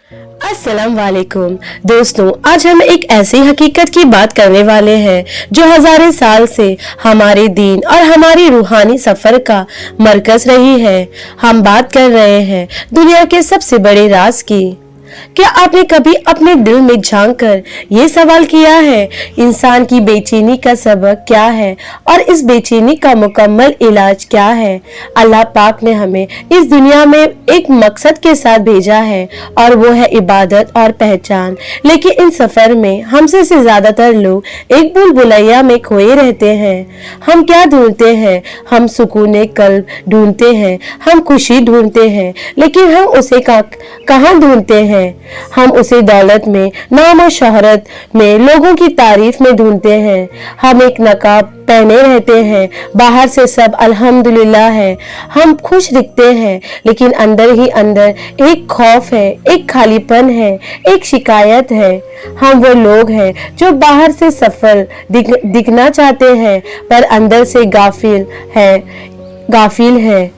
अस्सलाम वालेकुम दोस्तों, आज हम एक ऐसी हकीकत की बात करने वाले हैं जो हजारों साल से हमारे दीन और हमारी रूहानी सफर का मरकज रही है। हम बात कर रहे हैं दुनिया के सबसे बड़े राज की। क्या आपने कभी अपने दिल में झांक कर ये सवाल किया है, इंसान की बेचैनी का सबक क्या है और इस बेचैनी का मुकम्मल इलाज क्या है? अल्लाह पाक ने हमें इस दुनिया में एक मकसद के साथ भेजा है और वो है इबादत और पहचान। लेकिन इन सफर में हमसे से ज्यादातर लोग एक भूल भुलैया में खोए रहते हैं। हम क्या ढूंढते हैं? हम सुकून कल्ब ढूंढते हैं, हम खुशी ढूंढते हैं, लेकिन हम उसे कहाँ ढूंढते हैं? हम उसे दौलत में, नाम और शोहरत में, लोगों की तारीफ में ढूंढते हैं। हम एक नकाब पहने रहते हैं, बाहर से सब अल्हम्दुलिल्लाह है, हम खुश दिखते हैं, लेकिन अंदर ही अंदर एक खौफ है, एक खालीपन है, एक शिकायत है। हम वो लोग हैं जो बाहर से सफल दिखना चाहते हैं पर अंदर से गाफिल है।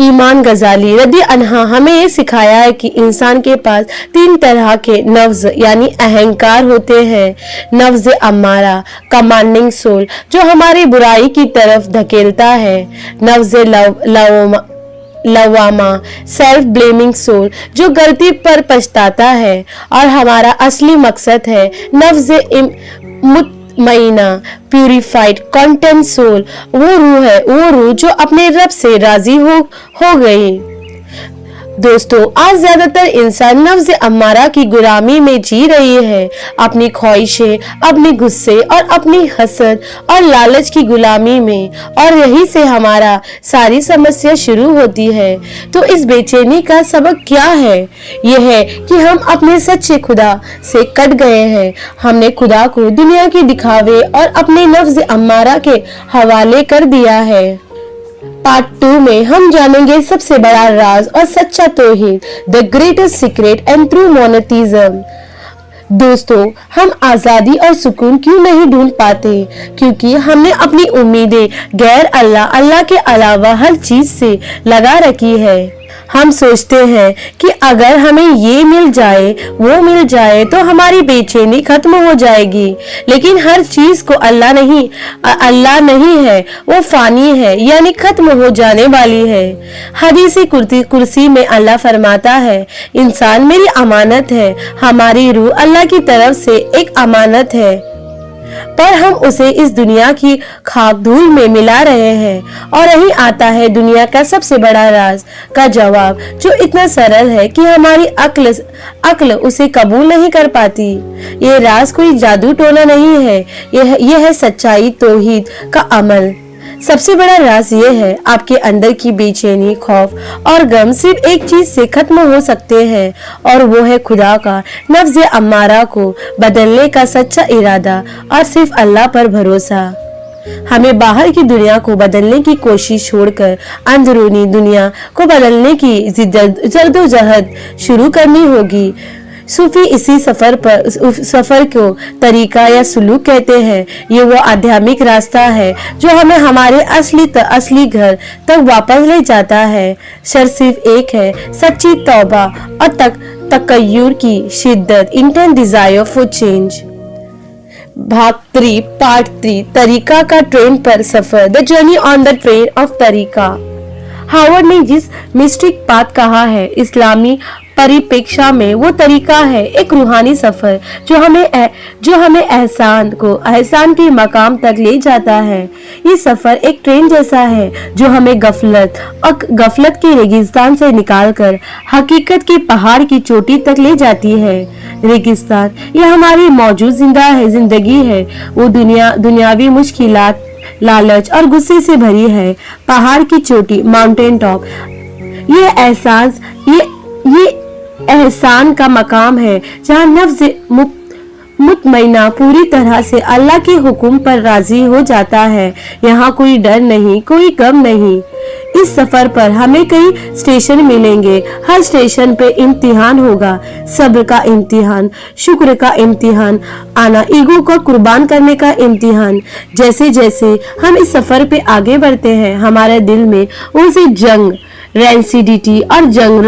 ईमान गजाली रदी अन्हा हमें ये सिखाया है कि इंसान के पास 3 तरह के नफ्स यानी अहंकार होते हैं। नफ्स अम्मारा, कमांडिंग सोल, जो हमारी बुराई की तरफ धकेलता है। नफ्स लवामा, सेल्फ ब्लेमिंग सोल, जो गलती पर पछताता है। और हमारा असली मकसद है नफ्स मुतमईना, प्यूरिफाइड कंटेंट सोल, वो रूह जो अपने रब से राजी हो गई। दोस्तों, आज ज्यादातर इंसान नफ्स अम्मारा की गुलामी में जी रही है, अपनी ख्वाहिशें, अपने गुस्से और अपनी हसद और लालच की गुलामी में, और यही से हमारा सारी समस्या शुरू होती है। तो इस बेचैनी का सबक क्या है? यह है कि हम अपने सच्चे खुदा से कट गए हैं। हमने खुदा को दुनिया के दिखावे और अपने नफ्स अम्मारा के हवाले कर दिया है। पार्ट 2 में हम जानेंगे सबसे बड़ा राज और सच्चा तौहीद, the greatest secret and true monotheism. दोस्तों, हम आजादी और सुकून क्यों नहीं ढूंढ पाते? क्योंकि हमने अपनी उम्मीदें गैर अल्लाह के अलावा हर चीज से लगा रखी है। हम सोचते हैं कि अगर हमें ये मिल जाए, वो मिल जाए तो हमारी बेचैनी खत्म हो जाएगी। लेकिन हर चीज को अल्लाह नहीं है, वो फानी है, यानी खत्म हो जाने वाली है। हदीस कुर्सी में अल्लाह फरमाता है, इंसान मेरी अमानत है, हमारी रूह अल्लाह की तरफ से एक अमानत है, पर हम उसे इस दुनिया की खाक धूल में मिला रहे हैं। और यही आता है दुनिया का सबसे बड़ा राज का जवाब, जो इतना सरल है कि हमारी अक्ल उसे कबूल नहीं कर पाती। ये राज कोई जादू टोना नहीं है, यह है सच्चाई, तौहीद का अमल। सबसे बड़ा राज ये है, आपके अंदर की बेचैनी, खौफ और गम सिर्फ एक चीज से खत्म हो सकते हैं, और वो है खुदा का नफ्स अम्मारा को बदलने का सच्चा इरादा और सिर्फ अल्लाह पर भरोसा। हमें बाहर की दुनिया को बदलने की कोशिश छोड़कर अंदरूनी दुनिया को बदलने की जद्दोजहद शुरू करनी होगी। सूफी इसी सफर को तरीका या सुलूक कहते हैं। ये वो आध्यात्मिक रास्ता है जो हमें हमारे असली घर तक वापस ले जाता है। शर्त सिर्फ एक है, सच्ची तौबा और तकय्युर की शिद्दत, इंटेंस डिजायर फॉर चेंज। भाग 3 पार्ट 3, तरीका का ट्रेन पर सफर, the journey on the train of तरीका। हार्वर्ड ने जिस मिस्टिक पाथ कहा है, इस्लामी परिप्रेक्ष्य में वो तरीका है एक रूहानी सफर जो हमें एहसान के मकाम तक ले जाता है। ये सफर एक ट्रेन जैसा है जो हमें गफलत के रेगिस्तान से निकालकर हकीकत के पहाड़ की चोटी तक ले जाती है। रेगिस्तान ये हमारी मौजूद जिंदगी है, वो दुनियावी मुश्किलात, लालच और गुस्से से भरी है। पहाड़ की चोटी, माउंटेन टॉप, ये एहसान का मकाम है जहाँ नफ्स मुतमईना पूरी तरह से अल्लाह के हुक्म पर राजी हो जाता है। यहाँ कोई डर नहीं, कोई गम नहीं। इस सफर पर हमें कई स्टेशन मिलेंगे, हर स्टेशन पे इम्तिहान होगा, सब्र का इम्तिहान, शुक्र का इम्तिहान, ईगो को कुर्बान करने का इम्तिहान। जैसे जैसे हम इस सफर पे आगे बढ़ते हैं, हमारे दिल में उनसे जंग, रेंसिडिटी और जंग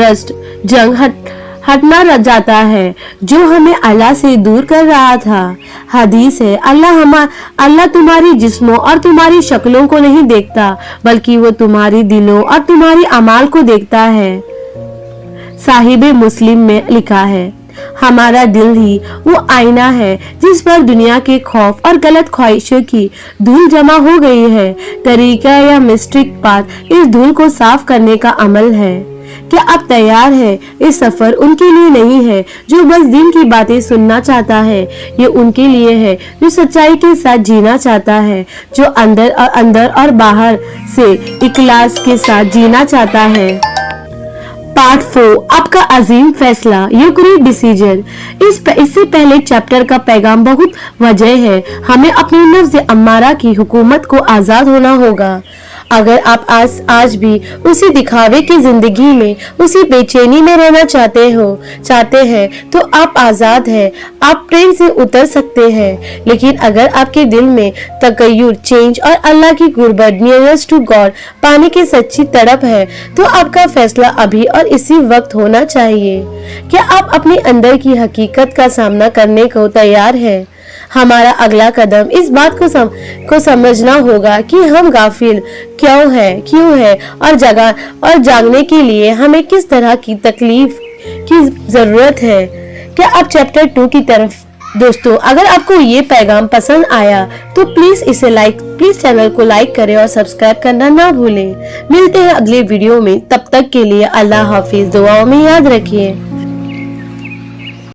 हटना जाता है जो हमें अल्लाह से दूर कर रहा था। हदीस है, अल्लाह तुम्हारी जिस्मों और तुम्हारी शक्लों को नहीं देखता, बल्कि वो तुम्हारी दिलों और तुम्हारी अमाल को देखता है। साहिब मुस्लिम में लिखा है, हमारा दिल ही वो आईना है जिस पर दुनिया के खौफ और गलत ख्वाहिशों की धूल जमा हो गई है। तरीका या मिस्टिक पाथ इस धूल को साफ करने का अमल है। क्या आप तैयार है? इस सफर उनके लिए नहीं है जो बस दिन की बातें सुनना चाहता है, ये उनके लिए है जो सच्चाई के साथ जीना चाहता है, जो अंदर और बाहर से इखलास के साथ जीना चाहता है। पार्ट 4, आपका अजीम फैसला, योर ग्रेट डिसीजन। इससे पहले चैप्टर का पैगाम बहुत वजह है। हमें अपनी नफ्स अम्मारा की हुकूमत को आजाद होना होगा। अगर आप आज भी उसी दिखावे की जिंदगी में, उसी बेचैनी में रहना चाहते हैं तो आप आजाद हैं, आप ट्रेन से उतर सकते हैं। लेकिन अगर आपके दिल में तगय्युर, चेंज और अल्लाह की गुर्बत, नियरेस्ट टू गॉड पाने की सच्ची तड़प है, तो आपका फैसला अभी और इसी वक्त होना चाहिए। क्या आप अपने अंदर की हकीकत का सामना करने को तैयार हैं? हमारा अगला कदम इस बात को समझना होगा कि हम गाफिल क्यों है और जागने के लिए हमें किस तरह की तकलीफ की जरूरत है। क्या आप चैप्टर 2 की तरफ? दोस्तों, अगर आपको ये पैगाम पसंद आया तो प्लीज चैनल को लाइक करें और सब्सक्राइब करना ना भूलें। मिलते हैं अगले वीडियो में, तब तक के लिए अल्लाह हाफिज। दुआओं में याद रखिए।